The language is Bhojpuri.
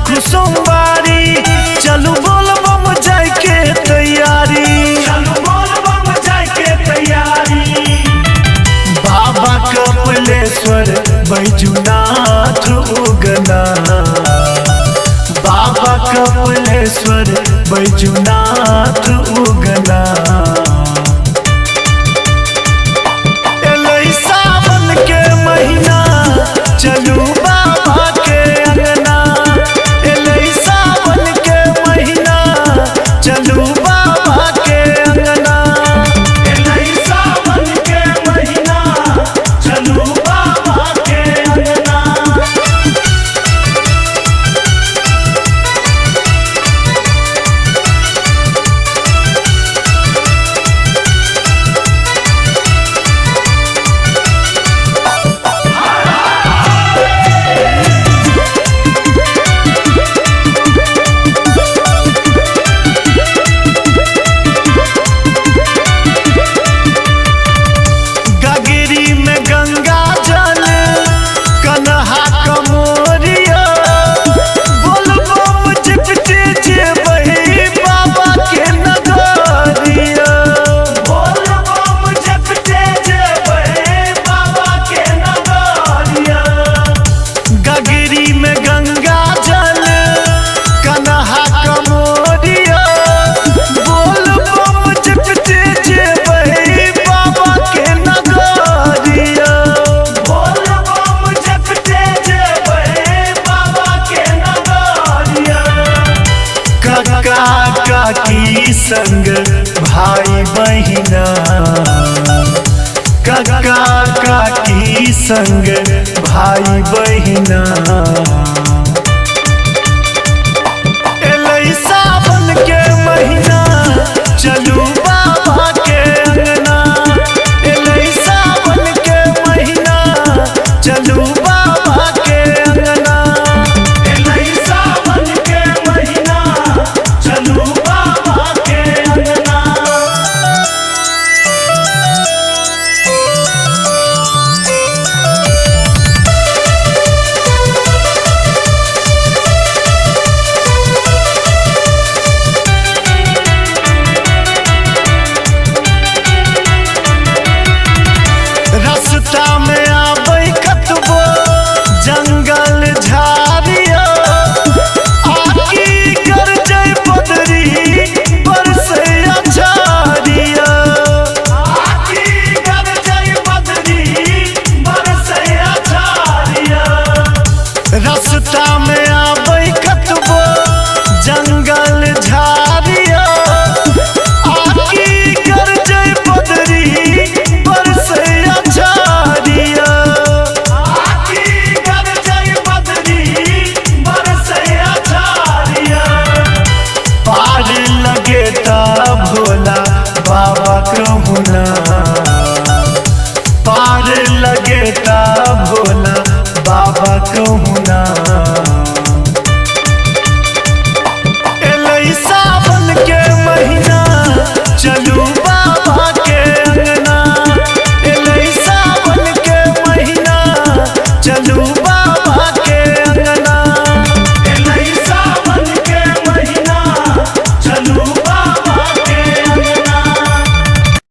देखू सोमवारी चलू बोल बम जाए के तैयारी, चलू बोल बम जाए के तैयारी। बाबा कपिलेश्वर बैजूनाथ उगना, बाबा कपिलेश्वर बैजूनाथ उगना। एलै सावन के महीना चलू बाबा के अंगना, एलै सावन के महीना चलू बाबा के अंगना, एलै सावन के महीना चलू बाबा के अंगना। काकी संग भाई बहिना, काका काकी संग भाई बहिना। एलै सावन के महीना चलू बाबा के अंगना, एलै सावन के महीना चलू बाबा के अंगना, एलै सावन के महीना चलू बाबा के अंगना। रास्ता में आबै कतबो जंगल झाड़िया, आकी गरजै बदरी बरसै अछाड़िया, आकी गरजै बदरी बरसै अछाड़िया। रास्ता में आबै कतबो जंगल झाड़िया, आकी गरजै बदरी बरसै अछाड़िया, आकी गरजै बदरी बरसै अछाड़िया। पार लगे ता भोला बाबा कहूना, पार लगे ता भोला बाबा कहूना। एलै सावन के महीना चलू बाबा के अंगना, एलै सावन के महीना चलू बाबा